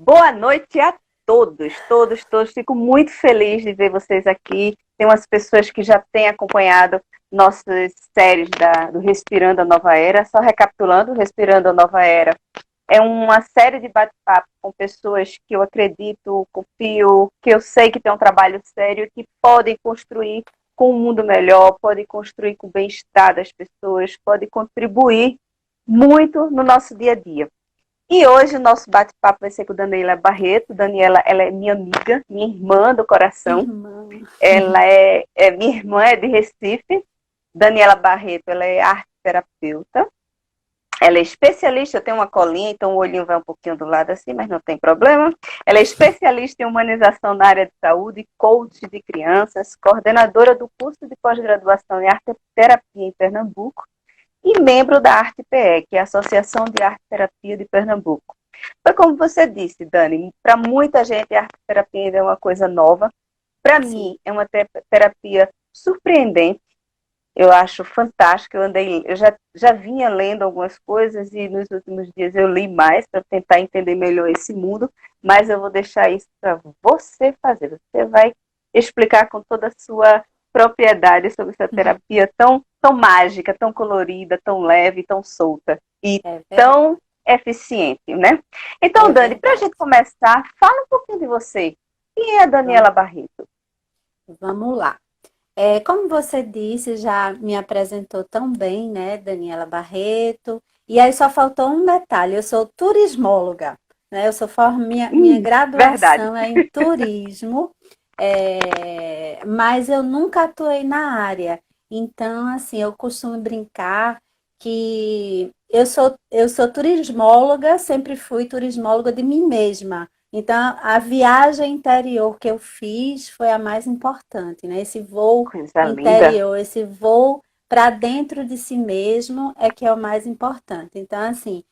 Boa noite a todos. Fico muito feliz de ver vocês aqui. Tem umas pessoas que já têm acompanhado nossas séries do Respirando a Nova Era. Só recapitulando, Respirando a Nova Era é uma série de bate-papo com pessoas que eu acredito, confio, que eu sei que tem um trabalho sério, que podem construir com um mundo melhor, podem construir com o bem-estar das pessoas, podem contribuir muito no nosso dia a dia. E hoje o nosso bate-papo vai ser com Daniela Barreto. Daniela, ela é minha amiga, minha irmã do coração. Irmã. Ela minha irmã, é de Recife. Daniela Barreto, ela é arte terapeuta. Ela é especialista, eu tenho uma colinha, então o olhinho vai um pouquinho do lado assim, mas não tem problema. Ela é especialista em humanização na área de saúde, coach de crianças, coordenadora do curso de pós-graduação em arte terapia em Pernambuco e membro da ArtePE, que é a Associação de Arte Terapia de Pernambuco. Foi como você disse, Dani, para muita gente a arte terapia ainda é uma coisa nova. Para Sim. mim, é uma terapia surpreendente. Eu acho fantástico. Eu já vinha lendo algumas coisas e nos últimos dias eu li mais para tentar entender melhor esse mundo, mas eu vou deixar isso para você fazer. Você vai explicar com toda a sua propriedade sobre essa terapia tão mágica, tão colorida, tão leve, tão solta e É verdade. tão eficiente, né? Então, É Dani, para a verdade. gente começar, fala um pouquinho de você. Quem é a Daniela Vamos, Barreto? vamos lá. Como você disse, já me apresentou tão bem, né, Daniela Barreto. E aí só faltou um detalhe, eu sou turismóloga, né? Minha Verdade. graduação é em turismo, mas eu nunca atuei na área. Então, assim, eu costumo brincar que eu sou turismóloga, sempre fui turismóloga de mim mesma. Então, a viagem interior que eu fiz foi a mais importante, né? Esse voo Coisa linda. interior, esse voo para dentro de si mesmo é que é o mais importante. Então, assim,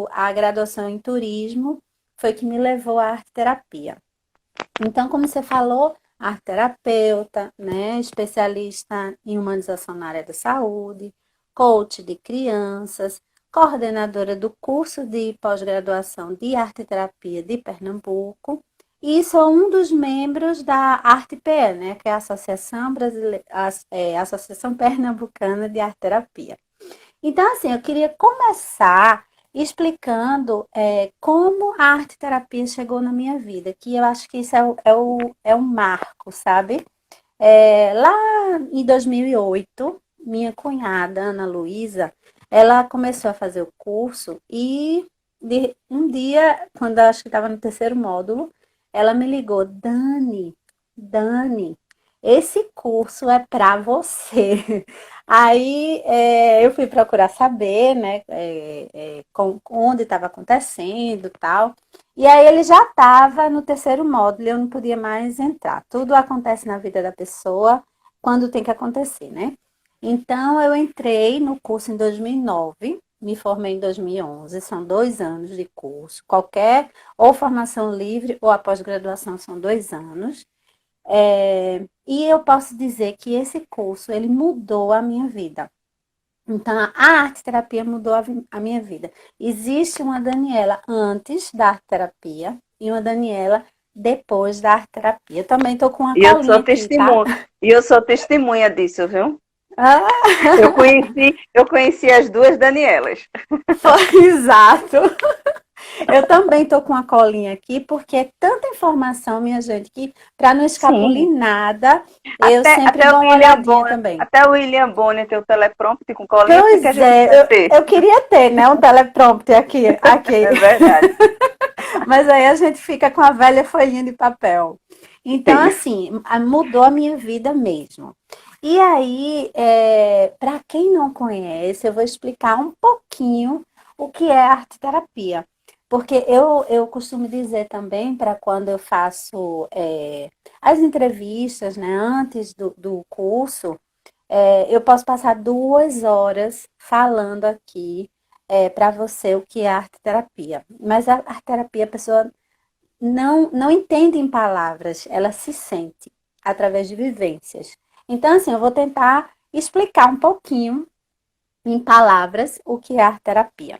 a graduação em turismo foi que me levou à arte terapia. Então, como você falou, arte terapeuta, né? Especialista em humanização na área da saúde, coach de crianças, coordenadora do curso de pós-graduação de arte terapia de Pernambuco. E sou um dos membros da ArtePE, né, que é a Associação Brasileira, Associação Pernambucana de Arte Terapia. Então, assim, eu queria começar explicando como a arte terapia chegou na minha vida, que eu acho que isso é um marco, sabe? Lá em 2008, minha cunhada, Ana Luísa, ela começou a fazer o curso e um dia, quando eu acho que estava no terceiro módulo, ela me ligou, Dani, esse curso é para você. Aí eu fui procurar saber, né, onde estava acontecendo e tal. E aí ele já estava no terceiro módulo, eu não podia mais entrar. Tudo acontece na vida da pessoa quando tem que acontecer, né? Então eu entrei no curso em 2009, me formei em 2011, são 2 anos de curso. Qualquer ou formação livre ou a pós-graduação são 2 anos. E eu posso dizer que esse curso ele mudou a minha vida. Então, a arte terapia mudou a minha vida. Existe uma Daniela antes da arte terapia e uma Daniela depois da arte terapia. Eu também estou com uma E eu sou colinha aqui, tá? testemunha. E eu sou testemunha disso, viu? Ah, Eu conheci as duas Danielas. foi exato. Eu também estou com uma colinha aqui, porque é tanta informação, minha gente, que para não escapulir Sim. nada, eu Até, sempre até o dou uma William olhadinha Bonner, também. até o William Bonner tem o teleprompter com colinha, porque que a Pois gente não é, vai eu, ter? eu queria ter, né, um teleprompter aqui. É verdade. Mas aí a gente fica com a velha folhinha de papel. Então, assim, mudou a minha vida mesmo. E aí, para quem não conhece, eu vou explicar um pouquinho o que é arte terapia. Porque eu costumo dizer também, para quando eu faço as entrevistas, né, antes do curso, eu posso passar 2 horas falando aqui para você o que é arte terapia. Mas a arte terapia, a pessoa não entende em palavras, ela se sente através de vivências. Então, assim, eu vou tentar explicar um pouquinho em palavras o que é arte terapia.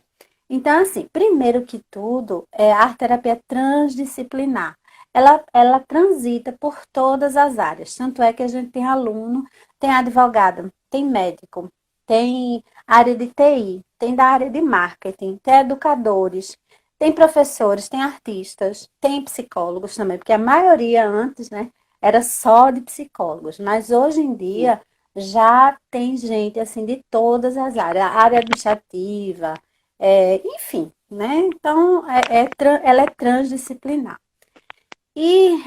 Então, assim, primeiro que tudo, a arte-terapia transdisciplinar. Ela transita por todas as áreas. Tanto é que a gente tem aluno, tem advogado, tem médico, tem área de TI, tem da área de marketing, tem educadores, tem professores, tem artistas, tem psicólogos também, porque a maioria antes, né, era só de psicólogos, mas hoje em dia já tem gente assim de todas as áreas, a área administrativa, enfim, né? Então, ela é transdisciplinar. E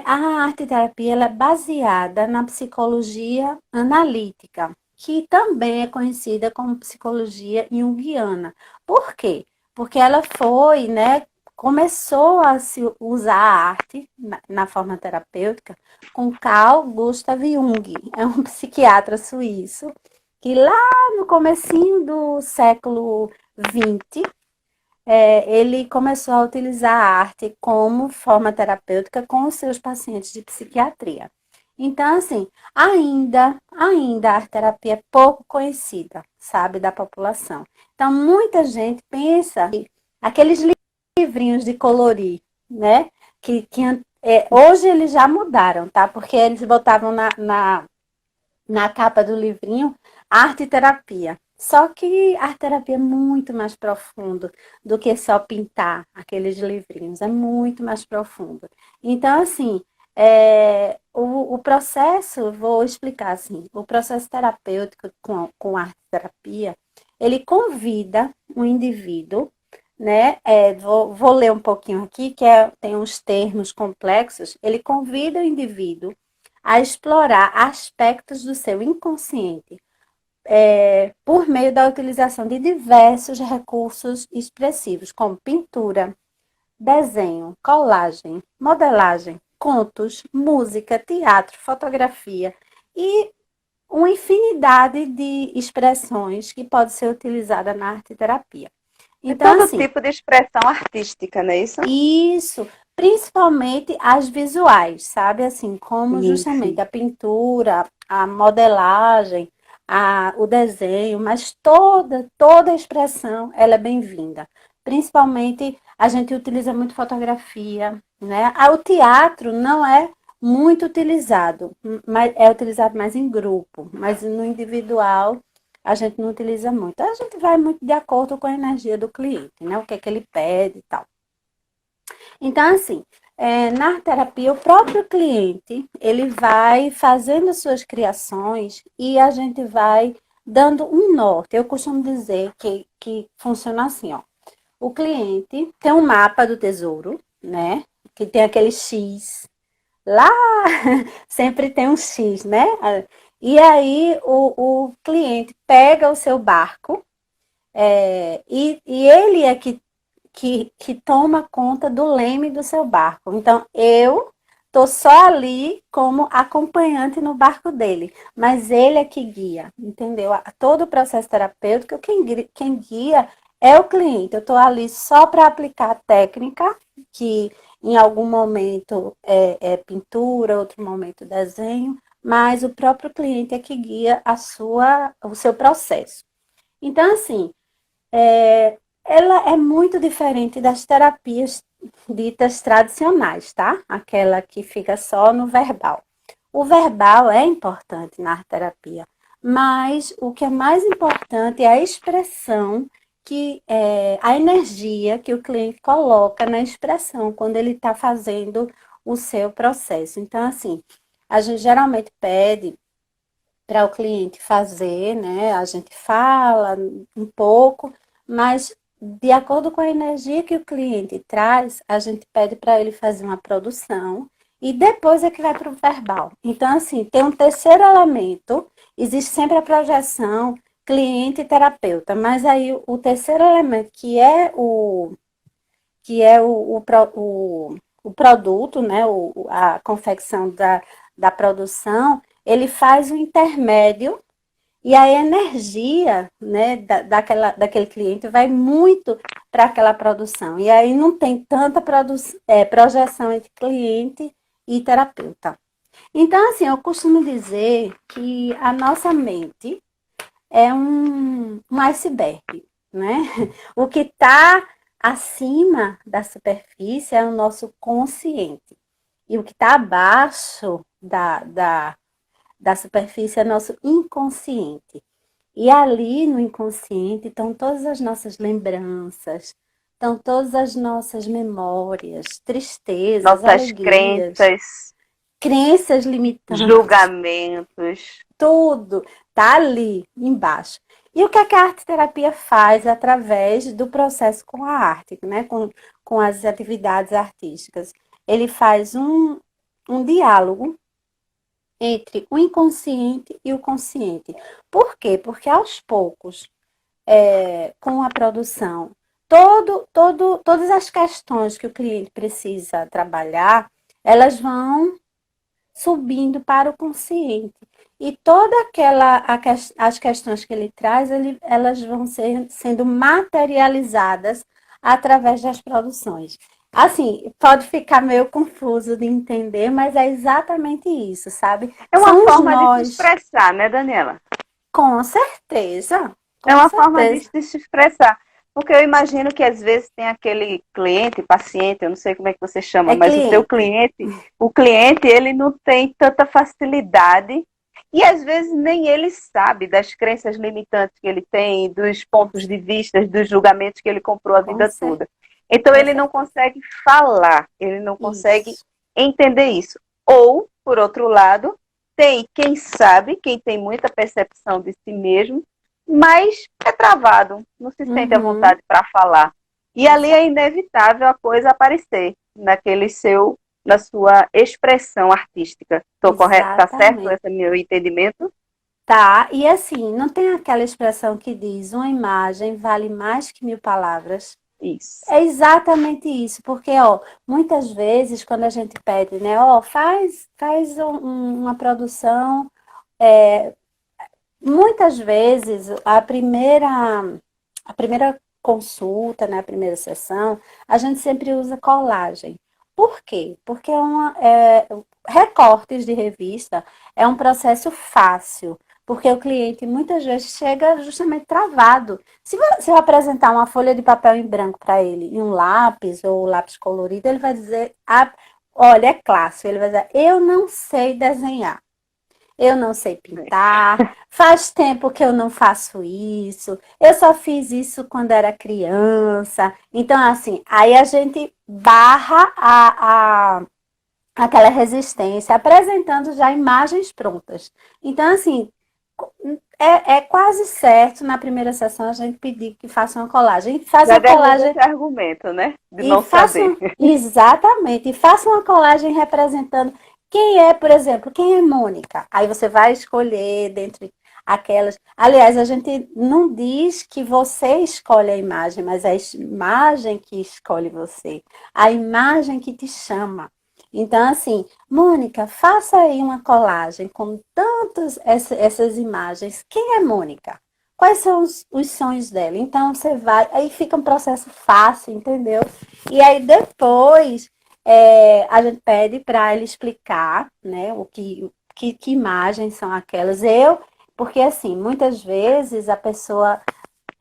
a arte-terapia ela é baseada na psicologia analítica, que também é conhecida como psicologia junguiana. Por quê? Porque ela foi, né, começou a se usar a arte na forma terapêutica com Carl Gustav Jung, é um psiquiatra suíço, que lá no comecinho do século XX, ele começou a utilizar a arte como forma terapêutica com os seus pacientes de psiquiatria. Então, assim, ainda a arte terapia é pouco conhecida, sabe, da população. Então, muita gente pensa que aqueles livrinhos de colorir, né, hoje eles já mudaram, tá? Porque eles botavam na capa do livrinho arte terapia. Só que a arte terapia é muito mais profundo do que só pintar aqueles livrinhos, é muito mais profundo. Então, assim, o processo, vou explicar assim, o processo terapêutico com arte terapia, ele convida o indivíduo, né? Vou ler um pouquinho aqui, tem uns termos complexos, ele convida o indivíduo a explorar aspectos do seu inconsciente por meio da utilização de diversos recursos expressivos, como pintura, desenho, colagem, modelagem, contos, música, teatro, fotografia e uma infinidade de expressões que pode ser utilizada na arte terapia. É Então, todo assim, tipo de expressão artística, não é isso? isso, principalmente as visuais, sabe? Assim, como Sim, justamente sim. a pintura, a modelagem, o desenho, mas toda a expressão, ela é bem-vinda. Principalmente, a gente utiliza muito fotografia, né? O teatro não é muito utilizado, mas é utilizado mais em grupo, mas no individual a gente não utiliza muito. A gente vai muito de acordo com a energia do cliente, né? O que é que ele pede e tal. Então, assim, na terapia, o próprio cliente, ele vai fazendo as suas criações e a gente vai dando um norte. Eu costumo dizer que funciona assim, ó. O cliente tem um mapa do tesouro, né? Que tem aquele X. Lá sempre tem um X, né? E aí o cliente pega o seu barco, e ele é que toma conta do leme do seu barco. Então, eu tô só ali como acompanhante no barco dele, mas ele é que guia, entendeu? Todo o processo terapêutico, quem guia é o cliente. Eu tô ali só para aplicar a técnica, que em algum momento é pintura, outro momento desenho, mas o próprio cliente é que guia o seu processo. Então, assim, ela é muito diferente das terapias ditas tradicionais, tá? Aquela que fica só no verbal. O verbal é importante na arte terapia, mas o que é mais importante é a expressão a energia que o cliente coloca na expressão quando ele está fazendo o seu processo. Então, assim, a gente geralmente pede para o cliente fazer, né? A gente fala um pouco, mas de acordo com a energia que o cliente traz, a gente pede para ele fazer uma produção e depois é que vai para o verbal. Então, assim, tem um terceiro elemento, existe sempre a projeção cliente e terapeuta, mas aí o terceiro elemento, o produto, né, a confecção da produção, ele faz o intermédio e a energia, né, daquele cliente vai muito para aquela produção. E aí não tem tanta projeção entre cliente e terapeuta. Então, assim, eu costumo dizer que a nossa mente é um iceberg. né? O que está acima da superfície é o nosso consciente. E o que está abaixo da superfície é nosso inconsciente. E ali no inconsciente estão todas as nossas lembranças, estão todas as nossas memórias, tristezas, Nossas alegrias, crenças, crenças limitantes, julgamentos. tudo está ali embaixo. E o que a arte terapia faz através do processo com a arte, né? Com as atividades artísticas? Ele faz um diálogo entre o inconsciente e o consciente. Por quê? Porque aos poucos, com a produção, todas as questões que o cliente precisa trabalhar, elas vão subindo para o consciente. E toda as questões que ele traz, elas vão sendo materializadas através das produções. Assim, pode ficar meio confuso de entender, mas é exatamente isso, sabe? É uma Somos forma de se nós, expressar, né, Daniela? com certeza, É com uma forma de certeza. se expressar. Porque eu imagino que às vezes tem aquele cliente, paciente, eu não sei como é que você chama, É mas cliente. o cliente, ele não tem tanta facilidade e às vezes nem ele sabe das crenças limitantes que ele tem, dos pontos de vista, dos julgamentos que ele comprou a Com, vida cer toda. Então com ele não certeza. consegue falar, ele não consegue Isso. entender isso. Ou, por outro lado, tem quem sabe, quem tem muita percepção de si mesmo, mas é travado, não se sente à Uhum. vontade para falar. E ali é inevitável a coisa aparecer na sua expressão artística. Estou correto? Está certo Exatamente. esse é meu entendimento? Tá, e assim, não tem aquela expressão que diz uma imagem vale mais que 1000 palavras? Isso. É exatamente isso, porque, ó, muitas vezes quando a gente pede, né, ó, faz uma produção, muitas vezes a primeira consulta, né, a primeira sessão, a gente sempre usa colagem. Por quê? Porque recortes de revista é um processo fácil, porque o cliente muitas vezes chega justamente travado. Se eu apresentar uma folha de papel em branco para ele e um lápis ou lápis colorido, ele vai dizer, olha, é clássico, ele vai dizer, eu não sei desenhar. Eu não sei pintar, faz tempo que eu não faço isso, eu só fiz isso quando era criança. Então, assim, aí a gente barra aquela resistência, apresentando já imagens prontas. Então, assim, é quase certo na primeira sessão a gente pedir que faça uma colagem. Faz Já uma derruba colagem esse argumento, né? De e não saber. façam, exatamente, e façam uma colagem representando quem é, por exemplo, quem é Mônica. Aí você vai escolher dentre aquelas. Aliás, a gente não diz que você escolhe a imagem, mas é a imagem que escolhe você, a imagem que te chama. Então, assim, Mônica, faça aí uma colagem com tantas essas imagens. Quem é Mônica? Quais são os sonhos dela? Então, você vai, aí fica um processo fácil, entendeu? E aí depois a gente pede para ele explicar, né, que imagens são aquelas. Porque assim, muitas vezes a pessoa,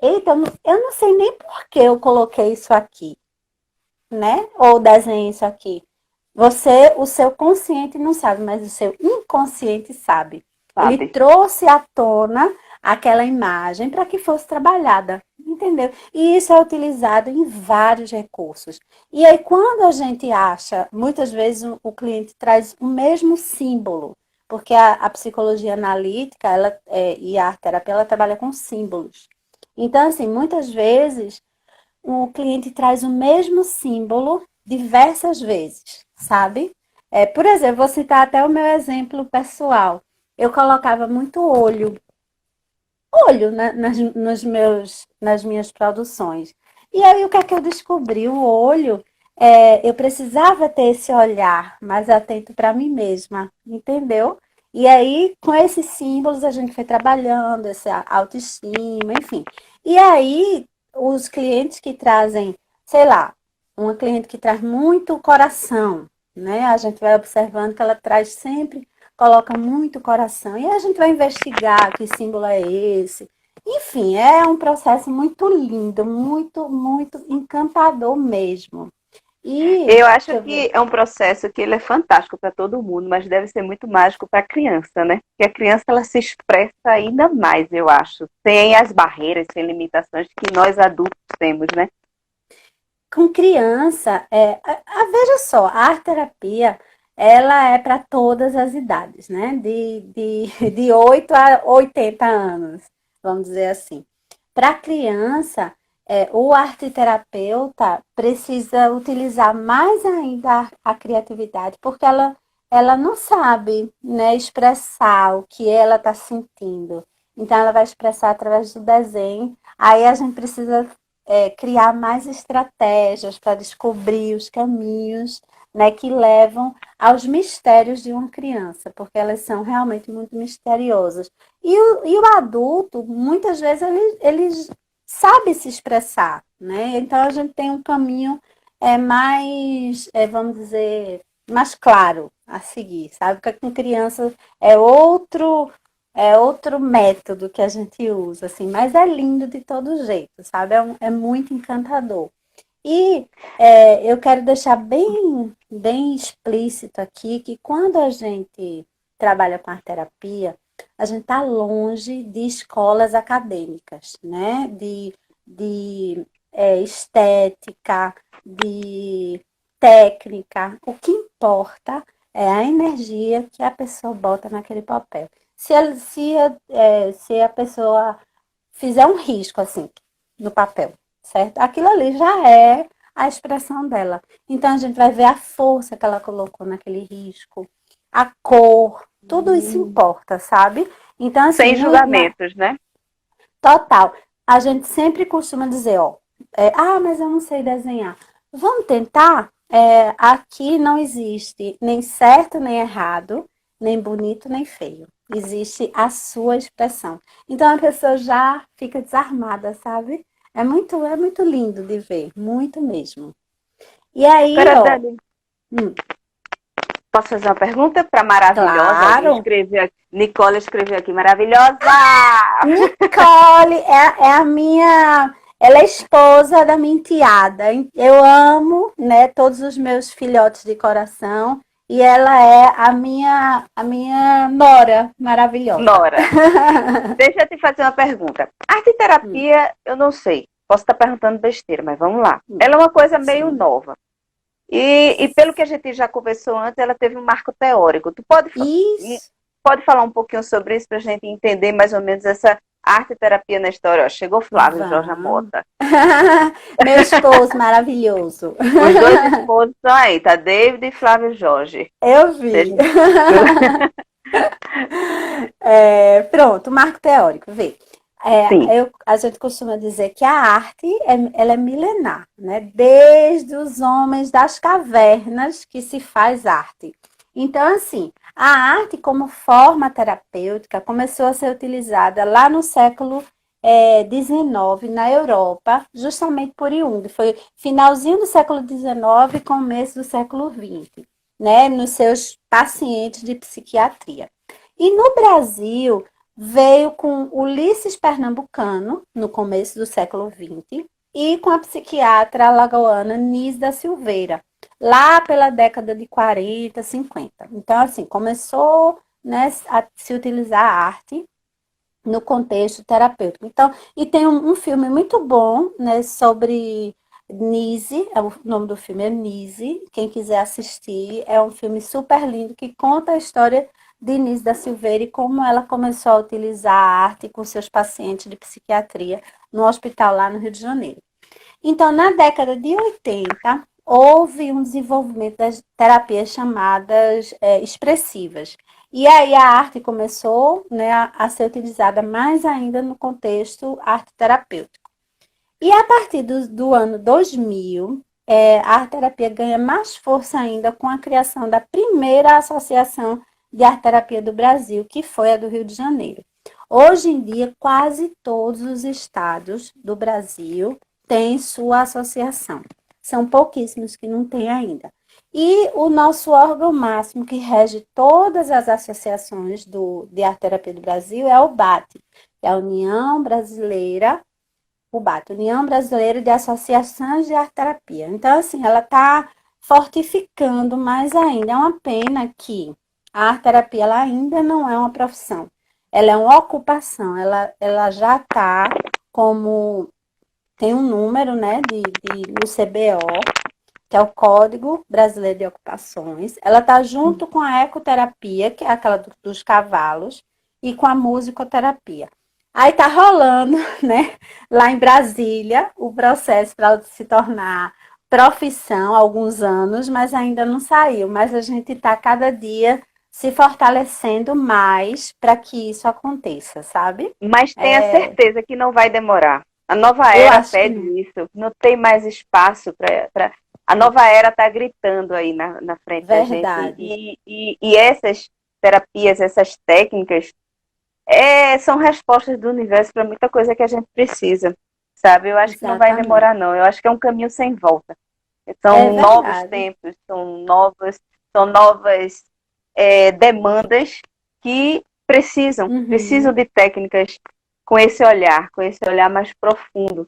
eita, eu não sei nem por que eu coloquei isso aqui, né? Ou desenhei isso aqui. O seu consciente não sabe, mas o seu inconsciente sabe. Ele Sabe? trouxe à tona aquela imagem para que fosse trabalhada, entendeu? E isso é utilizado em vários recursos. E aí, quando a gente acha, muitas vezes o cliente traz o mesmo símbolo, porque a psicologia analítica e a arte terapia ela trabalha com símbolos. Então, assim, muitas vezes o cliente traz o mesmo símbolo diversas vezes, sabe? Por exemplo, vou citar até o meu exemplo pessoal. Eu colocava muito olho nas minhas produções. E aí o que é que eu descobri? O olho, eu precisava ter esse olhar mais atento para mim mesma, entendeu? E aí, com esses símbolos, a gente foi trabalhando, essa autoestima, enfim. E aí, os clientes que trazem, sei lá, uma cliente que traz muito coração, né? A gente vai observando que ela traz sempre, coloca muito coração. E a gente vai investigar que símbolo é esse. Enfim, é um processo muito lindo, muito, muito encantador mesmo. E, Eu deixa acho eu ver. que é um processo que ele é fantástico para todo mundo, mas deve ser muito mágico para a criança, né? Porque a criança ela se expressa ainda mais, eu acho, sem as barreiras, sem limitações que nós adultos temos, né? Com criança, veja só, a arte terapia, ela é para todas as idades, né? De 8 a 80 anos, vamos dizer assim. Para criança, o arte terapeuta precisa utilizar mais ainda a criatividade, porque ela não sabe, né, expressar o que ela está sentindo. Então, ela vai expressar através do desenho. Aí a gente precisa criar mais estratégias para descobrir os caminhos, né, que levam aos mistérios de uma criança, porque elas são realmente muito misteriosas. E o adulto, muitas vezes, ele sabe se expressar, né? Então a gente tem um caminho mais, vamos dizer, mais claro a seguir, sabe? Porque com crianças é outro método que a gente usa, assim, mas é lindo de todo jeito, sabe? É muito encantador. E eu quero deixar bem, bem explícito aqui que quando a gente trabalha com a terapia, a gente está longe de escolas acadêmicas, né? De estética, de técnica. O que importa é a energia que a pessoa bota naquele papel. Se a pessoa fizer um risco assim no papel, certo? Aquilo ali já é a expressão dela. Então a gente vai ver a força que ela colocou naquele risco, a cor, tudo isso importa, sabe? Então, assim, Sem julgamentos, né? total, a gente sempre costuma dizer, ó, mas eu não sei desenhar. Vamos tentar? Aqui não existe nem certo nem errado, nem bonito nem feio. Existe a sua expressão. Então a pessoa já fica desarmada, sabe? É muito lindo de ver, muito mesmo. E aí, Agora, ó, Dani, hum, posso fazer uma pergunta para maravilhosa? Alguém claro, escreveu aqui, Nicole escreveu aqui, maravilhosa! Nicole é a minha. Ela é esposa da minha enteada. Eu amo, né, todos os meus filhotes de coração. E ela é a minha nora maravilhosa. Nora, deixa eu te fazer uma pergunta. Arte e Hum, terapia, eu não sei. Posso estar perguntando besteira, mas vamos lá. Ela é uma coisa meio sim. nova. E pelo que a gente já conversou antes, ela teve um marco teórico. Tu Isso. pode falar um pouquinho sobre isso para a gente entender mais ou menos essa arte e terapia na história? Ó, chegou Flávio Jorge Vamos. Mota. Meu esposo maravilhoso. Os dois esposos estão aí, tá? David e Flávio Jorge. Eu vi. Seja... Pronto, marco teórico, vê. Sim. A gente costuma dizer que a arte ela é milenar, né? Desde os homens das cavernas que se faz arte. Então, assim, a arte como forma terapêutica começou a ser utilizada lá no século XIX, na Europa, justamente por Jung. Foi finalzinho do século XIX e começo do século XX, né? Nos seus pacientes de psiquiatria. E no Brasil, veio com Ulisses Pernambucano, no começo do século XX, e com a psiquiatra alagoana Nis da Silveira, lá pela década de 40, 50. Então, assim, começou, né, a se utilizar a arte no contexto terapêutico. Então, e tem um filme muito bom, né, sobre Nise, o nome do filme é Nise, quem quiser assistir, é um filme super lindo que conta a história de Nise da Silveira e como ela começou a utilizar a arte com seus pacientes de psiquiatria no hospital lá no Rio de Janeiro. Então, na década de 80, houve um desenvolvimento das terapias chamadas expressivas. E aí a arte começou, né, a ser utilizada mais ainda no contexto arte terapêutico. E a partir do ano 2000, a arte terapia ganha mais força ainda com a criação da primeira associação de arte terapia do Brasil, que foi a do Rio de Janeiro. Hoje em dia, quase todos os estados do Brasil têm sua associação. São pouquíssimos que não têm ainda. E o nosso órgão máximo que rege todas as associações de arte terapia do Brasil é o BAT, que é a União Brasileira, UBAT, União Brasileira de Associações de Arte Terapia. Então, assim, ela está fortificando mais ainda. É uma pena que a arte terapia ela ainda não é uma profissão. Ela é uma ocupação. Ela já está como... Tem um número, né, no CBO, que é o Código Brasileiro de Ocupações. Ela está junto com a ecoterapia, que é aquela dos cavalos, e com a musicoterapia. Aí tá rolando, né, lá em Brasília, o processo para se tornar profissão há alguns anos, mas ainda não saiu. Mas a gente está cada dia se fortalecendo mais para que isso aconteça, sabe? Mas tenha certeza que não vai demorar. A nova Eu era acho que pede não. isso. Não tem mais espaço para. A nova era está gritando aí na frente da gente. Verdade. E essas terapias, essas técnicas, são respostas do universo para muita coisa que a gente precisa. Sabe? Eu acho que não vai Exatamente. demorar, não. Eu acho que é um caminho sem volta. É São novos verdade. tempos, são novas demandas que precisam Uhum. de técnicas com esse olhar mais profundo.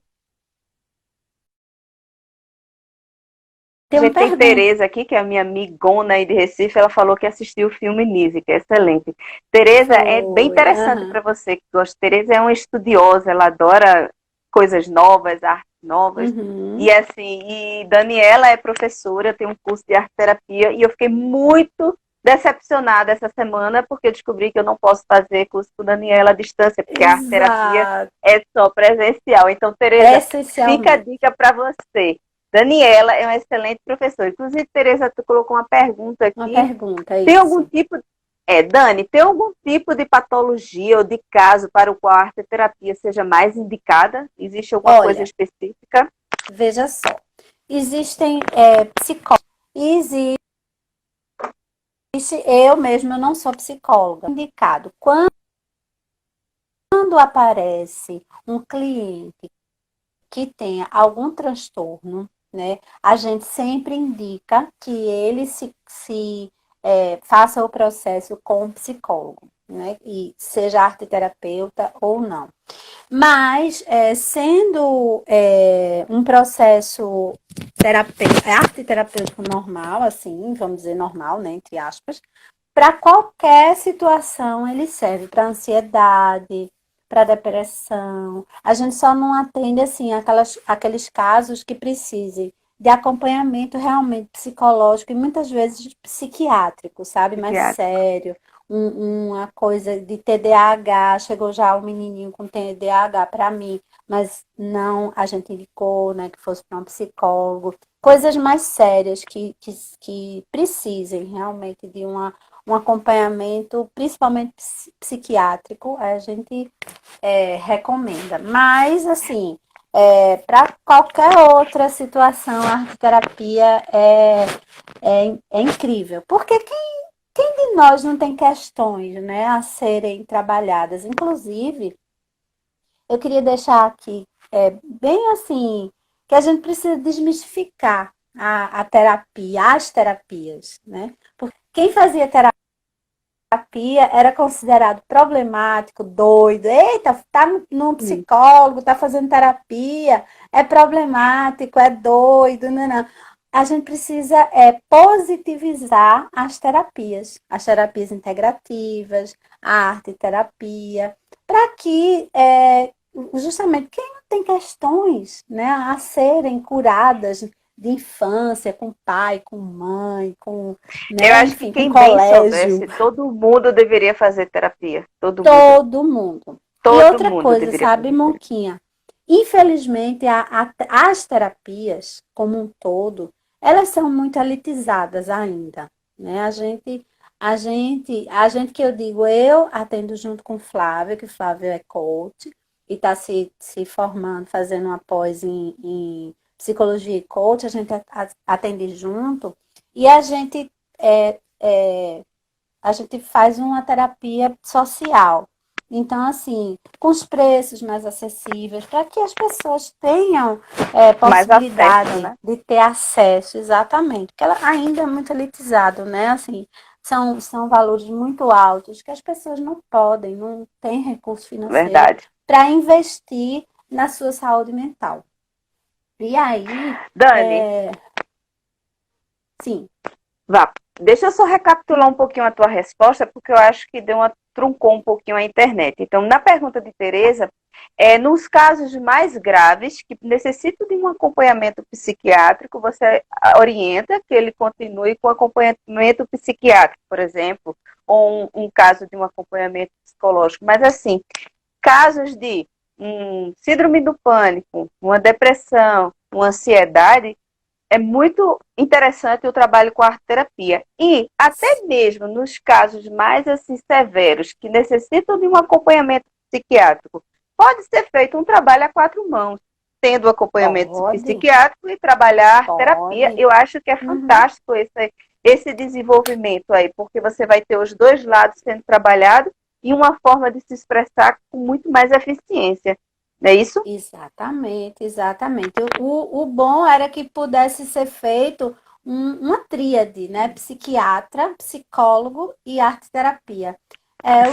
A Tem uma gente tem pergunta. Tereza aqui, que é a minha amigona aí de Recife, ela falou que assistiu o filme Nise, que é excelente. Tereza é bem Foi. interessante Aham. para você que gosta. Tereza é uma estudiosa, ela adora coisas novas, artes novas. E Uhum. assim, e Daniela é professora, tem um curso de arte terapia, e eu fiquei muito decepcionada essa semana, porque eu descobri que eu não posso fazer curso com Daniela à distância, porque a arte terapia Exato. é só presencial. Então, Tereza, fica a Essencialmente. dica para você. Daniela é uma excelente professora. Inclusive, Tereza, tu colocou uma pergunta Uma aqui. pergunta, Tem algum isso. tipo. Dani, tem algum tipo de patologia ou de caso para o qual a arte terapia seja mais indicada? Existe alguma coisa Olha, específica? veja só. Existem psicólogos. Existe, eu mesma não sou psicóloga. Indicado. Quando aparece um cliente que tenha algum transtorno, né, a gente sempre indica que ele faça o processo com um psicólogo, né, e seja arte terapeuta ou não. Mas, sendo um processo arte terapêutico normal, assim, vamos dizer normal, né, entre aspas, para qualquer situação ele serve, para ansiedade, para depressão. A gente só não atende assim aqueles casos que precisem de acompanhamento realmente psicológico e muitas vezes psiquiátrico, sabe? Mais Psiquiátrico. sério. Uma coisa de TDAH, chegou já um menininho com TDAH para mim, mas não, a gente indicou, né, que fosse para um psicólogo. Coisas mais sérias que precisem realmente de um acompanhamento, principalmente psiquiátrico, a gente recomenda. Mas, assim, para qualquer outra situação, a arteterapia é incrível. Porque quem de nós não tem questões, né, a serem trabalhadas? Inclusive, eu queria deixar aqui bem assim, que a gente precisa desmistificar a terapia, as terapias, né? Porque quem fazia terapia era considerado problemático, doido. Eita, tá no Sim. psicólogo, tá fazendo terapia, é problemático, é doido, não, não. A gente precisa positivizar as terapias integrativas, a arte terapia, para que justamente quem não tem questões, né, a serem curadas de infância, com pai, com mãe, com, Eu né, acho que enfim, com quem bem colégio, soubesse, todo mundo deveria fazer terapia. Todo mundo. todo mundo. E Todo outra mundo coisa, deveria sabe, fazer terapia. Monquinha? Infelizmente, as terapias, como um todo, elas são muito elitizadas ainda, né? A gente que eu digo, eu atendo junto com o Flávio, que o Flávio é coach, e está se formando, fazendo uma pós em psicologia e coach, a gente atende junto, e a gente faz uma terapia social. Então, assim, com os preços mais acessíveis, para que as pessoas tenham Mais acesso, possibilidade né? de ter acesso, exatamente, porque ela ainda é muito elitizado, né? Assim, são valores muito altos que as pessoas não podem, não têm recurso financeiro Verdade. para investir na sua saúde mental. E aí, Dani, sim. vá. Deixa eu só recapitular um pouquinho a tua resposta, porque eu acho que truncou um pouquinho a internet. Então, na pergunta de Tereza, nos casos mais graves, que necessitam de um acompanhamento psiquiátrico, você orienta que ele continue com acompanhamento psiquiátrico, por exemplo, ou um caso de um acompanhamento psicológico. Mas, assim, casos de síndrome do pânico, uma depressão, uma ansiedade, é muito interessante o trabalho com a arte-terapia. E até mesmo nos casos mais assim, severos, que necessitam de um acompanhamento psiquiátrico, pode ser feito um trabalho a quatro mãos, tendo acompanhamento Pode, psiquiátrico e trabalhar a arte-terapia. pode. Eu acho que é Uhum. fantástico esse desenvolvimento aí, porque você vai ter os dois lados sendo trabalhados e uma forma de se expressar com muito mais eficiência. Não é isso? Exatamente, exatamente. O bom era que pudesse ser feito uma tríade, né? Psiquiatra, psicólogo e arte-terapia.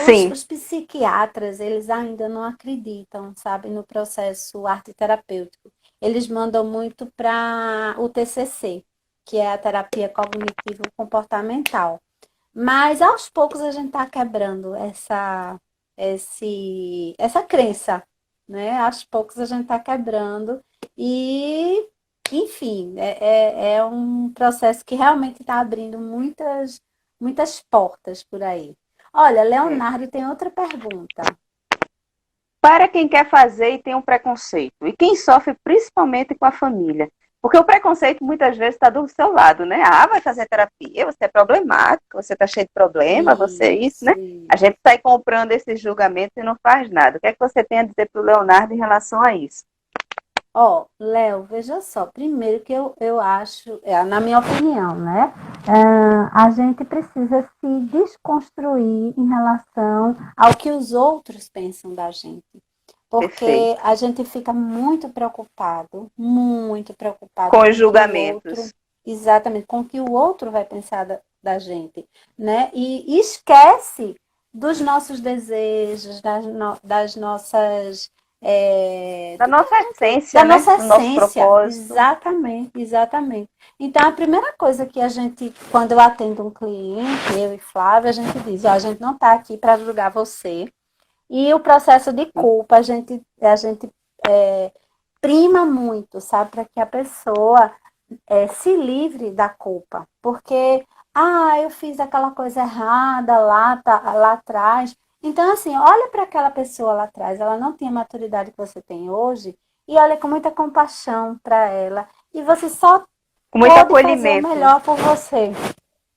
Sim, Os psiquiatras, eles ainda não acreditam, sabe, no processo arte-terapêutico. Eles mandam muito para o TCC, que é a terapia cognitivo-comportamental. Mas aos poucos a gente está quebrando essa crença, né? Aos poucos a gente está quebrando e, enfim, é um processo que realmente está abrindo muitas portas por aí. Olha, é. Leonardo tem outra pergunta. Para quem quer fazer e tem um preconceito. E quem sofre principalmente com a família. Porque o preconceito muitas vezes está do seu lado, né? Ah, vai fazer terapia, você é problemático, você está cheio de problema, você é isso, né? Isso, A isso. gente sai comprando esses julgamentos e não faz nada. O que é que você tem a dizer para o Leonardo em relação a isso? Ó, Léo, veja só. Primeiro que eu acho, na minha opinião, né? A gente precisa se desconstruir em relação ao que os outros pensam da gente. Porque Perfeito. a gente fica muito preocupado Com os com o que o outro, julgamentos. exatamente, com o que o outro vai pensar da gente, né? E esquece dos nossos desejos, das nossas Da nossa da essência, né? nossa Do nosso essência, propósito. exatamente, exatamente. Então, a primeira coisa que a gente, quando eu atendo um cliente, eu e Flávia, a gente diz, ó, a gente não está aqui para julgar você. E o processo de culpa, a gente prima muito, sabe, para que a pessoa se livre da culpa. Porque, eu fiz aquela coisa errada lá atrás. Então, assim, olha para aquela pessoa lá atrás, ela não tinha a maturidade que você tem hoje, e olha com muita compaixão para ela. E você só Com muito pode fazer o acolhimento. melhor por você.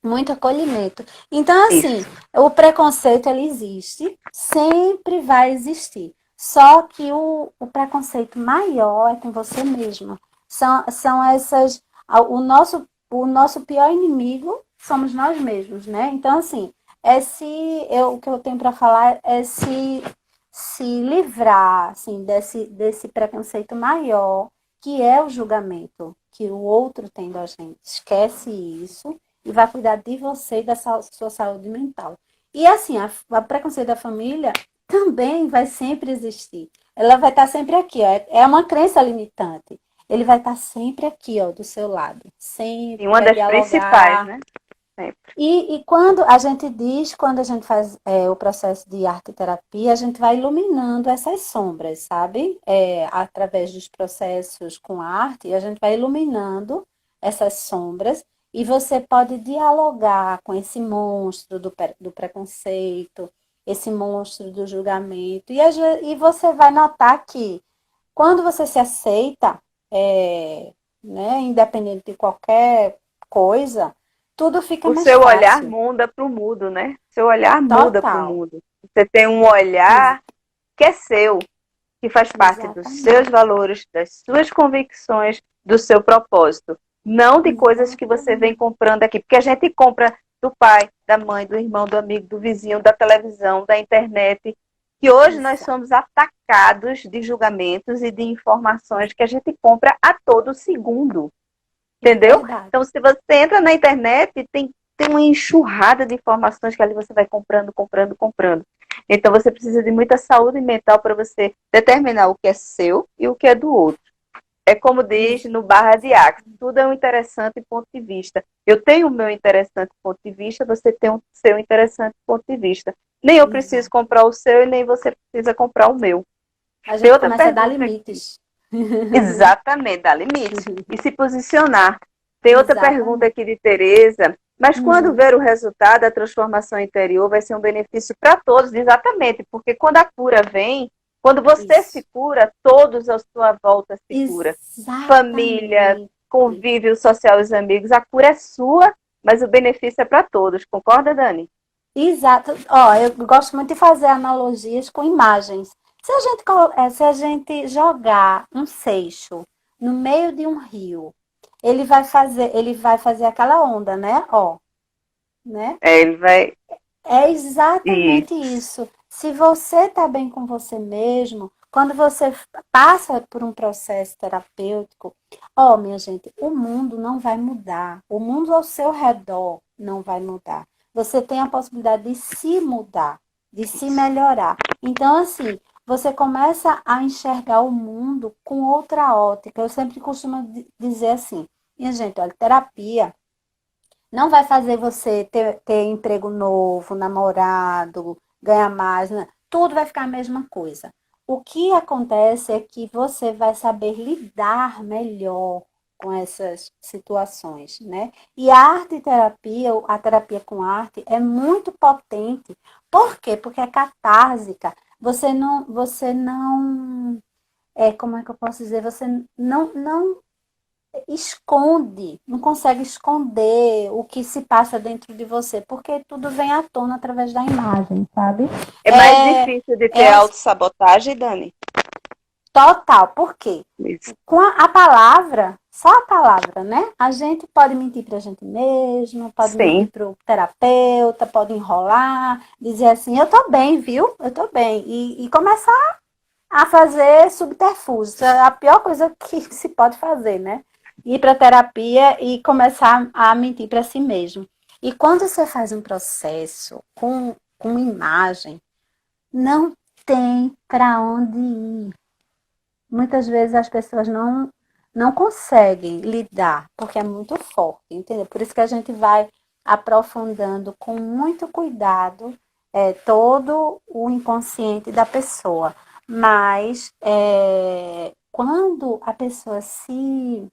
Muito acolhimento. Então, assim, Isso. o preconceito ele existe, sempre vai existir. Só que o preconceito maior é com você mesmo. São essas. O nosso pior inimigo somos nós mesmos, né? Então, assim, o que eu tenho para falar é se livrar assim, desse preconceito maior, que é o julgamento que o outro tem da gente. Esquece isso e vai cuidar de você e da sua saúde mental. E assim, a preconceito da família também vai sempre existir. Ela vai estar sempre aqui, ó. É uma crença limitante. Ele vai estar sempre aqui, ó, do seu lado. E Sempre uma vai das principais, dialogar. né? Sempre. E quando a gente faz o processo de arte terapia, a gente vai iluminando essas sombras, sabe? Através dos processos com arte, a gente vai iluminando essas sombras e você pode dialogar com esse monstro do preconceito, esse monstro do julgamento. E você vai notar que quando você se aceita, né, independente de qualquer coisa, tudo fica O mais seu olhar fácil. muda para o mudo, né? O seu olhar muda para o Total. mudo. Você tem um Ex- olhar que é seu, que faz parte dos seus exatamente. valores, das suas convicções, do seu propósito. Não de coisas que você vem Exatamente. comprando aqui. Porque a gente compra do pai, da mãe, do irmão, do amigo, do vizinho, da televisão, da internet. Que hoje nós Exato. somos atacados de julgamentos e de informações que a gente compra a todo segundo. É Entendeu? verdade. Então, se você entra na internet, tem tem uma enxurrada de informações que ali você vai comprando, comprando, comprando. Então você precisa de muita saúde mental para você determinar o que é seu e o que é do outro. É como diz no Barra de Axis, tudo é um interessante ponto de vista. Eu tenho o meu interessante ponto de vista, você tem o seu interessante ponto de vista. Nem eu preciso Exato. comprar o seu e nem você precisa comprar o meu. A Tem gente outra começa a dar pergunta. limites. Exatamente, dá limite. E se posicionar. Tem outra pergunta Exatamente. aqui de Tereza. Mas quando Hum, ver o resultado da transformação interior, vai ser um benefício para todos, exatamente, porque quando a cura vem, quando você se isso. cura, todos à sua volta se cura. Família, Exatamente. convívio social, os amigos, a cura é sua, mas o benefício é para todos. Concorda, Dani? Exato. Ó, eu gosto muito de fazer analogias com imagens. Se a gente jogar um seixo no meio de um rio, ele vai fazer aquela onda, né? Ó, né? É, ele vai. É exatamente Isso. isso. Se você está bem com você mesmo, quando você passa por um processo terapêutico, ó, minha gente, o mundo não vai mudar. O mundo ao seu redor não vai mudar. Você tem a possibilidade de se mudar, de se melhorar. Então, assim, você começa a enxergar o mundo com outra ótica. Eu sempre costumo dizer assim, minha gente, olha, terapia não vai fazer você ter emprego novo, namorado, ganhar mais, né? Tudo vai ficar a mesma coisa. O que acontece é que você vai saber lidar melhor com essas situações, né? E a arte terapia, a terapia com arte, é muito potente. Por quê? Porque é catársica. Como é que eu posso dizer? Você não esconde, não consegue esconder o que se passa dentro de você, porque tudo vem à tona através da imagem, sabe? É mais É, difícil de ter é autossabotagem, Dani? total, por quê? Isso. Com a palavra, só a palavra, né? A gente pode mentir para a gente mesma, pode mentir Sim. para o terapeuta, pode enrolar, dizer assim, eu tô bem, viu? Eu tô bem. E começar a fazer subterfúgios. É a pior coisa que se pode fazer, né? Ir para terapia e começar a mentir para si mesmo. E quando você faz um processo com imagem, não tem para onde ir. Muitas vezes as pessoas não conseguem lidar, porque é muito forte, entendeu? Por isso que a gente vai aprofundando com muito cuidado todo o inconsciente da pessoa. Mas quando a pessoa se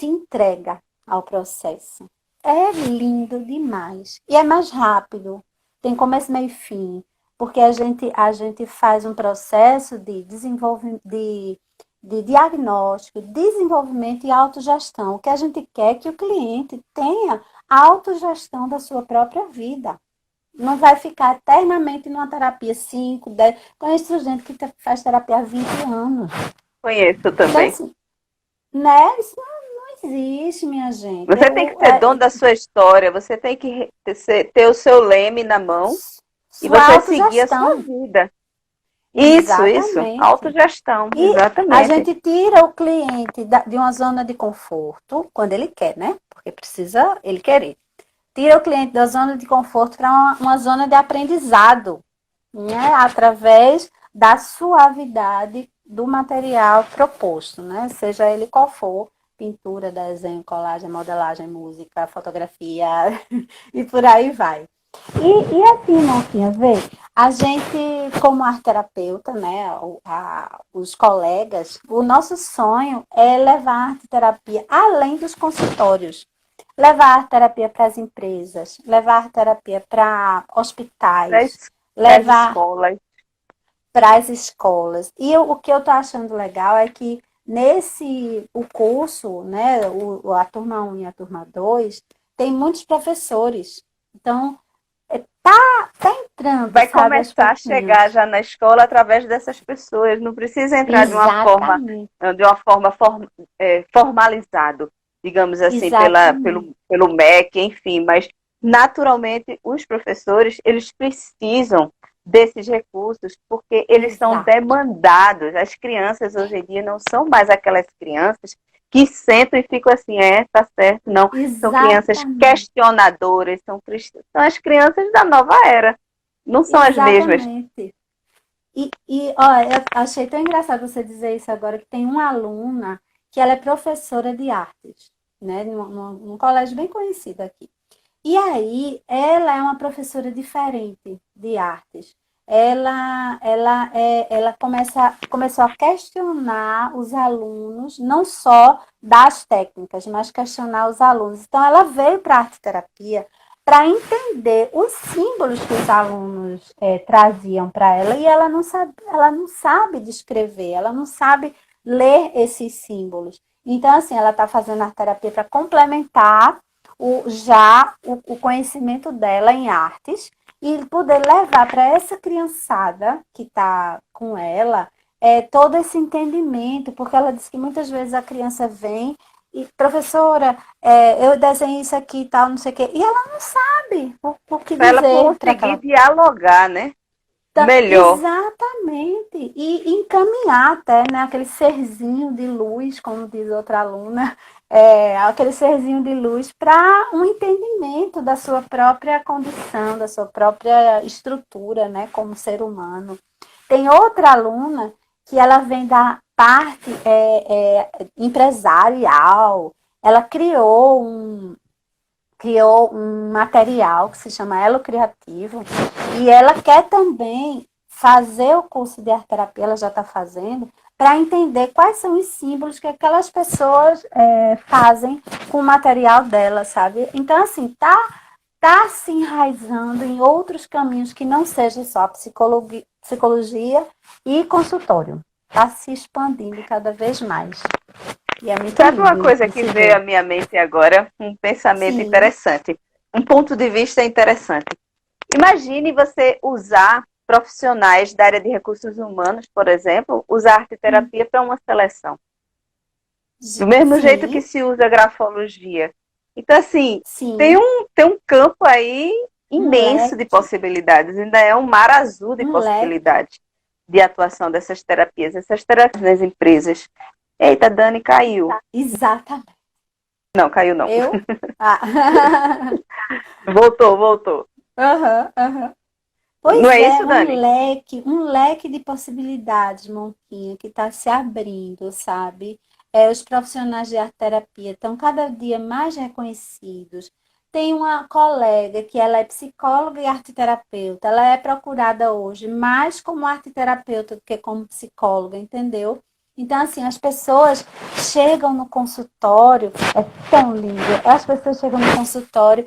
entrega ao processo, é lindo demais. E é mais rápido. Tem começo, meio e fim. Porque a gente faz um processo de desenvolvimento, de diagnóstico, desenvolvimento e autogestão. O que a gente quer é que o cliente tenha a autogestão da sua própria vida. Não vai ficar eternamente numa terapia 5, 10. Conheço gente que faz terapia há 20 anos. Conheço Então, também. assim, né? Isso não existe, minha gente. Você tem que ser dono da sua história, você tem que ter o seu leme na mão e Sua você seguir a sua autogestão. vida. Isso, Exatamente. autogestão, E a exatamente. gente tira o cliente de uma zona de conforto, quando ele quer, né? Porque precisa ele querer. Tira o cliente da zona de conforto para uma zona de aprendizado, né? Através da suavidade do material proposto, né? Seja ele qual for, pintura, desenho, colagem, modelagem, música, fotografia e por aí vai. E assim, Marquinha, vê, a gente, como arteterapeuta, né, os colegas, o nosso sonho é levar a arte-terapia além dos consultórios. Levar a terapia para as empresas, levar a terapia para hospitais, Para as levar escolas. para as escolas. E o que eu estou achando legal é que o curso, né, a turma 1 e a turma 2 tem muitos professores. Então, tá entrando, Vai sabe, aos começar a chegar pouquinhos. já na escola através dessas pessoas. Não precisa entrar Exatamente, de uma forma formalizado, digamos assim, exatamente, pelo MEC, enfim, mas naturalmente os professores eles precisam desses recursos porque eles são exato. demandados. As crianças hoje em dia não são mais aquelas crianças que sentam e ficam assim, tá certo, não. São crianças Exatamente. questionadoras, são as crianças da nova era. Não são as mesmas. Exatamente. Ó, eu achei tão engraçado você dizer isso agora, que tem uma aluna que ela é professora de artes, né, num colégio bem conhecido aqui. E aí, ela é uma professora diferente de artes. Ela começou a questionar os alunos, não só das técnicas, mas questionar os alunos. Então, ela veio para a arte terapia para entender os símbolos que os alunos traziam para ela e ela não sabe descrever, ela não sabe ler esses símbolos. Então, assim, ela está fazendo arte terapia para complementar o conhecimento dela em artes e poder levar para essa criançada que está com ela todo esse entendimento, porque ela diz que muitas vezes a criança vem e, professora, eu desenhei isso aqui e tal, não sei o quê, e ela não sabe o que Para ela dizer para conseguir aquela. dialogar, né? Melhor. Exatamente. E encaminhar até, né, aquele serzinho de luz, como diz outra aluna, aquele serzinho de luz para um entendimento da sua própria condição, da sua própria estrutura, né, como ser humano. Tem outra aluna que ela vem da parte empresarial, ela criou um material que se chama Elo Criativo e ela quer também fazer o curso de arte terapia, ela já está fazendo, para entender quais são os símbolos que aquelas pessoas fazem com o material dela, sabe? Então, assim, tá se enraizando em outros caminhos que não seja só psicologia e consultório. Está se expandindo cada vez mais. E é muito Sabe uma lindo coisa de que se veio à ver. minha mente agora? Um pensamento Sim. interessante. Um ponto de vista interessante. Imagine você usar profissionais da área de recursos humanos, por exemplo, usar arte terapia para uma seleção. Do mesmo jeito que Sim, se usa grafologia. Então, assim, tem sim. um, tem um campo aí Um imenso de leque. possibilidades. Ainda é um mar azul de Um leque. possibilidades de atuação dessas terapias. Essas terapias nas empresas. Eita, Dani, caiu. Exatamente. Não, caiu não. Eu? Ah. Voltou, voltou. Aham, aham. Não Pois é é, isso, Dani? um leque de possibilidades, Monquinha, que está se abrindo, sabe? Os profissionais de arte terapia estão cada dia mais reconhecidos. Tem uma colega que ela é psicóloga e arteterapeuta. Ela é procurada hoje mais como arteterapeuta do que como psicóloga, entendeu? Então, assim, as pessoas chegam no consultório, é tão lindo. As pessoas chegam no consultório,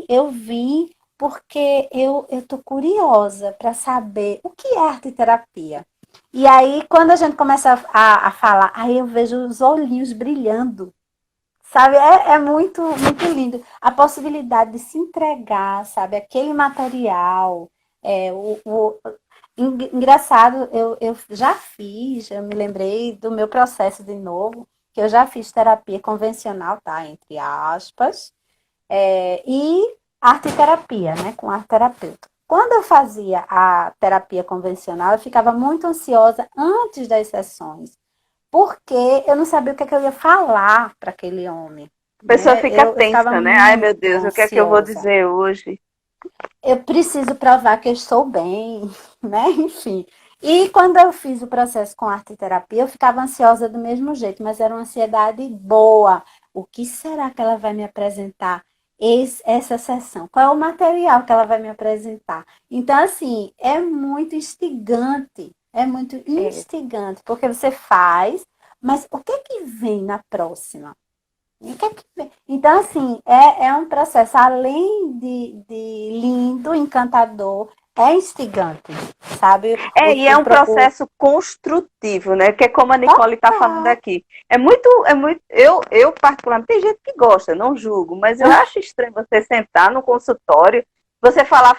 eu vim porque eu tô curiosa para saber o que é arte terapia. E aí, quando a gente começa a falar, aí eu vejo os olhinhos brilhando, sabe? É muito, muito lindo. A possibilidade de se entregar, sabe? Aquele material. É, engraçado, eu já fiz, eu me lembrei do meu processo de novo, que eu já fiz terapia convencional, tá? Entre aspas, e arte terapia, né, com arte terapeuta. Quando eu fazia a terapia convencional, eu ficava muito ansiosa antes das sessões, porque eu não sabia o que, é que eu ia falar para aquele homem. A pessoa Né? fica Eu ficava tensa, né? Ai, meu muito Deus, o que é que eu vou ansiosa. dizer hoje? Eu preciso provar que eu estou bem, né? Enfim. E quando eu fiz o processo com arte terapia, eu ficava ansiosa do mesmo jeito, mas era uma ansiedade boa. O que será que ela vai me apresentar essa sessão? Qual é o material que ela vai me apresentar? Então, assim, é muito É, instigante, porque você faz, mas o que é que vem na próxima? O que é que vem? Então, assim, é um processo, além de lindo, encantador, é instigante, sabe? e é um O processo construtivo, né? Que é como a Nicole está falando total. aqui. Eu particularmente, tem gente que gosta, não julgo, mas eu acho estranho você sentar no consultório, você falar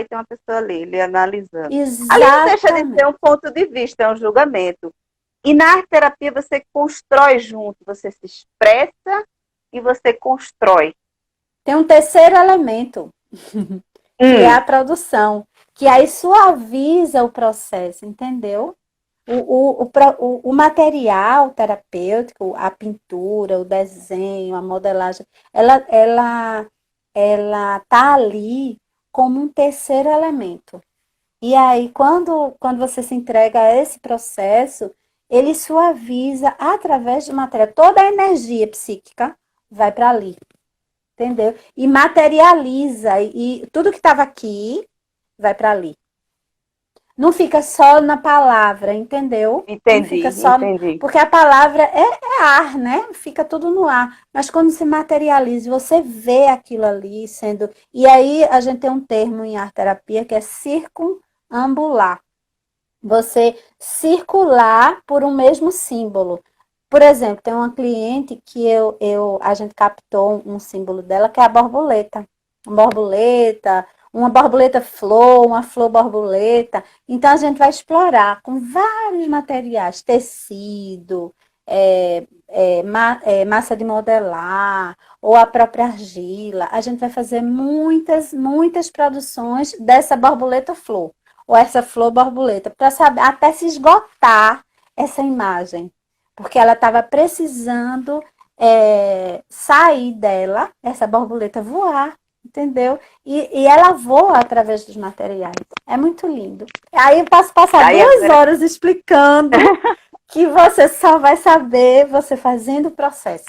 e tem uma pessoa ali, lhe analisando. Ali não deixa de ser Exatamente. um ponto de vista, é um julgamento. E na arte terapia você constrói junto, você se expressa e você constrói. Tem um terceiro elemento, que é Hum, a produção, que aí suaviza o processo, entendeu? O material terapêutico, a pintura, o desenho, a modelagem, ela tá ali como um terceiro elemento. E aí, quando você se entrega a esse processo, ele suaviza através do material. Toda a energia psíquica vai para ali, entendeu? E materializa, e tudo que estava aqui vai para ali. Não fica só na palavra, entendeu? Não fica Entendi, só. entendi. Porque a palavra é ar, né? Fica tudo no ar. Mas quando se materializa, você vê aquilo ali sendo. E aí a gente tem um termo em arte terapia que é circunambular. Você circular por um mesmo símbolo. Por exemplo, tem uma cliente que a gente captou um símbolo dela, que é a borboleta. Uma borboleta flor, uma flor borboleta. Então, a gente vai explorar com vários materiais, tecido, massa de modelar, ou a própria argila. A gente vai fazer muitas, muitas produções dessa borboleta flor ou essa flor borboleta, para saber até se esgotar essa imagem, porque ela estava precisando sair dela, essa borboleta voar, entendeu? E ela voa através dos materiais. É muito lindo. Aí eu posso passar Aí 2 horas explicando que você só vai saber você fazendo o processo.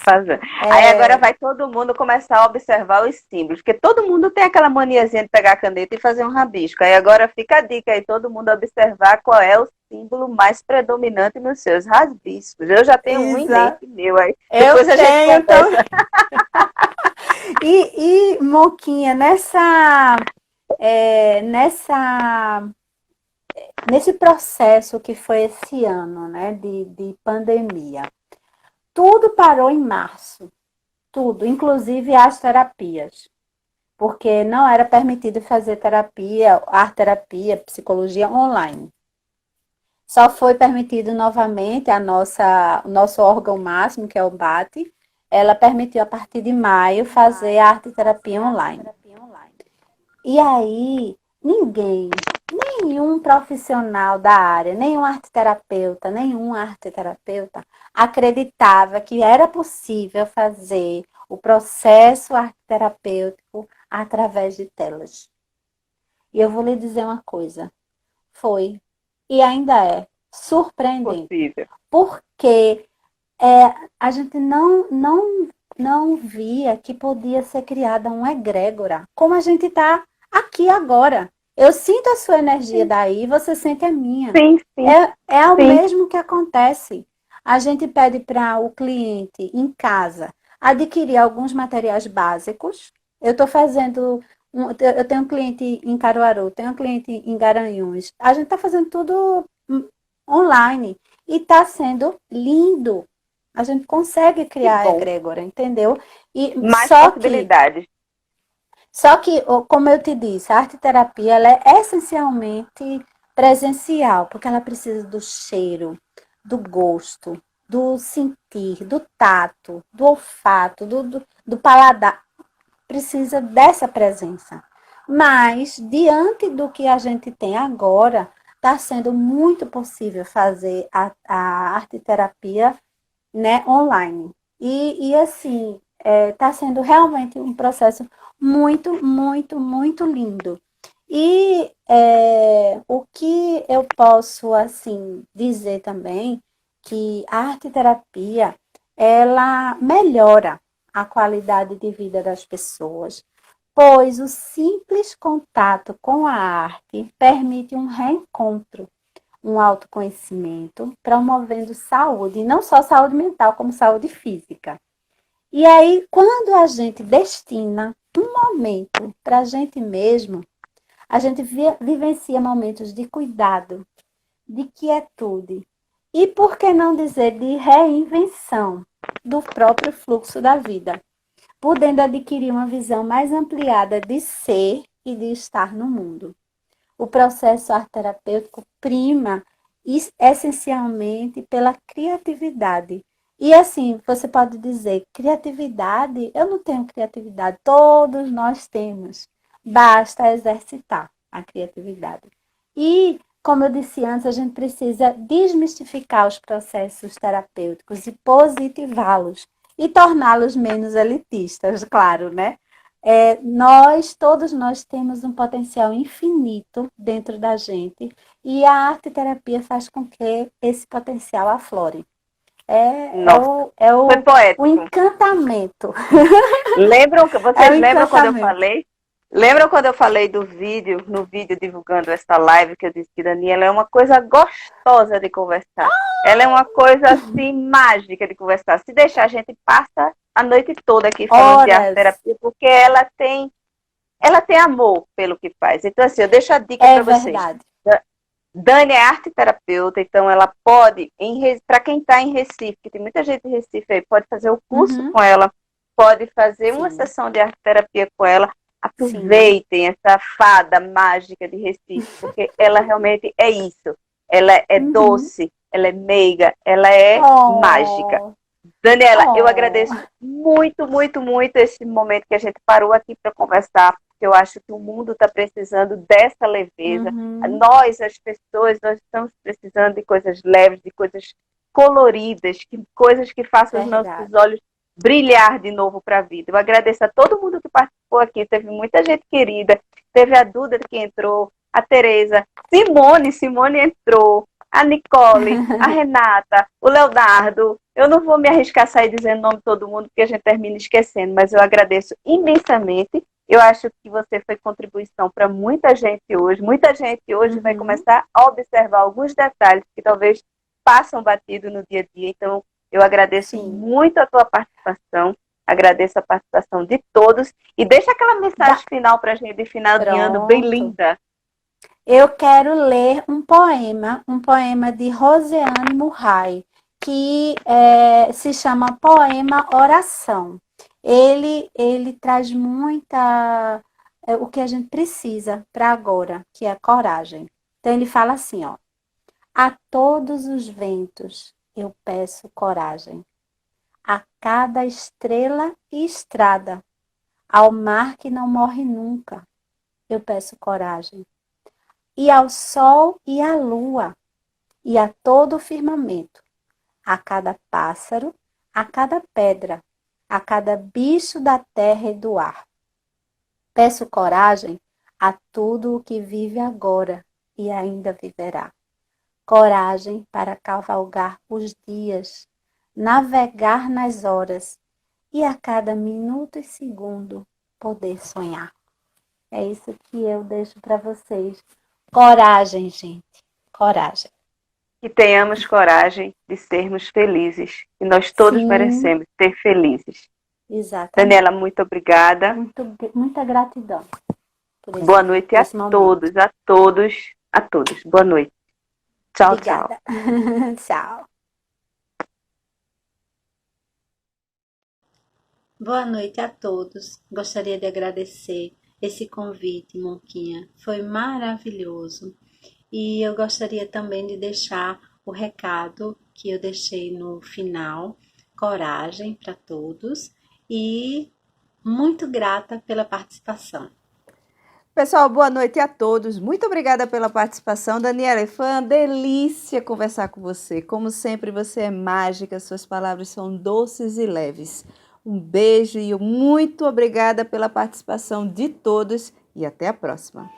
Aí agora vai todo mundo começar a observar os símbolos, porque todo mundo tem aquela maniazinha de pegar a caneta e fazer um rabisco. Aí agora fica a dica aí, todo mundo observar qual é o símbolo mais predominante nos seus rabiscos. Eu já tenho um em Exato. mente meu aí. Eu Depois a gente tenho conversa. Moquinha, nesse processo que foi esse ano, né, de pandemia, tudo parou em março, tudo, inclusive as terapias, porque não era permitido fazer terapia, arte terapia, psicologia online. Só foi permitido novamente o nosso órgão máximo, que é o BAT, ela permitiu a partir de maio fazer a arte terapia online. E aí, nenhum profissional da área, nenhum arte terapeuta acreditava que era possível fazer o processo arte terapêutico através de telas. E eu vou lhe dizer uma coisa, foi e ainda é surpreendente, Possível. porque a gente não via que podia ser criada uma egrégora, como a gente está aqui agora. Eu sinto a sua energia daí, você sente a minha. Sim, sim, É o sim. mesmo que acontece. A gente pede para o cliente em casa adquirir alguns materiais básicos. Eu estou fazendo. Eu tenho um cliente em Caruaru, tenho um cliente em Garanhuns. A gente está fazendo tudo online e está sendo lindo. A gente consegue Que criar a bom. egrégora, entendeu? E Mais possibilidades. como eu te disse, a arte terapia ela é essencialmente presencial, porque ela precisa do cheiro, do gosto, do sentir, do tato, do olfato, do paladar. Precisa dessa presença. Mas, diante do que a gente tem agora, está sendo muito possível fazer a arte terapia, né, online. E assim, está sendo realmente um processo muito, muito, muito lindo. E o que eu posso, assim, dizer também, que a arte terapia, ela melhora a qualidade de vida das pessoas, pois o simples contato com a arte permite um reencontro, um autoconhecimento, promovendo saúde, e não só saúde mental, como saúde física. E aí, quando a gente destina um momento para a gente mesmo, a gente vivencia momentos de cuidado, de quietude e, por que não dizer, de reinvenção do próprio fluxo da vida, podendo adquirir uma visão mais ampliada de ser e de estar no mundo. O processo arte terapêutico prima essencialmente pela criatividade. E assim, você pode dizer, criatividade, eu não tenho criatividade, todos nós temos. Basta exercitar a criatividade. E como eu disse antes, a gente precisa desmistificar os processos terapêuticos e positivá-los e torná-los menos elitistas, claro, né? Todos nós temos um potencial infinito dentro da gente e a arte-terapia faz com que esse potencial aflore. Nossa, foi O poético. encantamento. É o Vocês lembram quando eu encantamento. falei? Lembram quando eu falei do vídeo, no vídeo divulgando esta live, que eu disse que Daniela é uma coisa gostosa de conversar. Ela é uma coisa assim mágica de conversar. Se deixar, a gente passa a noite toda aqui falando de arte Horas. terapia, porque ela tem amor pelo que faz. Então, assim, eu deixo a dica É para vocês. verdade. Dani é arte terapeuta, então ela pode, para quem está em Recife, que tem muita gente em Recife aí, pode fazer o curso Uhum. com ela, pode fazer uma Sim, sessão de arte terapia com ela. sim. Aproveitem essa fada mágica de Recife, porque ela realmente é isso. Ela é Uhum. doce, ela é meiga, ela é mágica. Oh, Daniela, eu oh. agradeço muito, muito, muito esse momento que a gente parou aqui para conversar, porque eu acho que o mundo está precisando dessa leveza. Uhum. Nós, as pessoas, nós estamos precisando de coisas leves, de coisas coloridas, coisas que façam os nossos Verdade. olhos brilhar de novo para a vida. Eu agradeço a todo mundo que participou aqui, teve muita gente querida, teve a Duda que entrou, a Tereza, Simone entrou, a Nicole, a Renata, o Leonardo. Eu não vou me arriscar a sair dizendo o nome de todo mundo, porque a gente termina esquecendo, mas eu agradeço imensamente. Eu acho que você foi contribuição para muita gente hoje. Muita gente hoje vai Uhum. começar a observar alguns detalhes que talvez passam batido no dia a dia. Então, eu agradeço Sim. muito a tua participação, agradeço a participação de todos e deixa aquela mensagem final para a gente, final de ano, bem Pronto. linda. Eu quero ler um poema de Rosiane Murray, que se chama Poema Oração. Ele traz o que a gente precisa para agora, que é a coragem. Então ele fala assim, ó: a todos os ventos eu peço coragem, a cada estrela e estrada, ao mar que não morre nunca, eu peço coragem. E ao sol e à lua, e a todo o firmamento, a cada pássaro, a cada pedra, a cada bicho da terra e do ar. Peço coragem a tudo o que vive agora e ainda viverá. Coragem para cavalgar os dias, navegar nas horas e a cada minuto e segundo poder sonhar. É isso que eu deixo para vocês. Coragem, gente. Coragem. Que tenhamos coragem de sermos felizes. E nós todos Sim, merecemos ser felizes. Daniela, exatamente. muito obrigada. Muita gratidão Boa noite por a esse momento. todos, a todos, a todos. Boa noite. Tchau, tchau. Obrigada. Tchau. Boa noite a todos. Gostaria de agradecer esse convite, Monquinha. Foi maravilhoso. E eu gostaria também de deixar o recado que eu deixei no final. Coragem para todos e muito grata pela participação. Pessoal, boa noite a todos. Muito obrigada pela participação. Daniela, foi uma delícia conversar com você. Como sempre, você é mágica, suas palavras são doces e leves. Um beijo e muito obrigada pela participação de todos e até a próxima.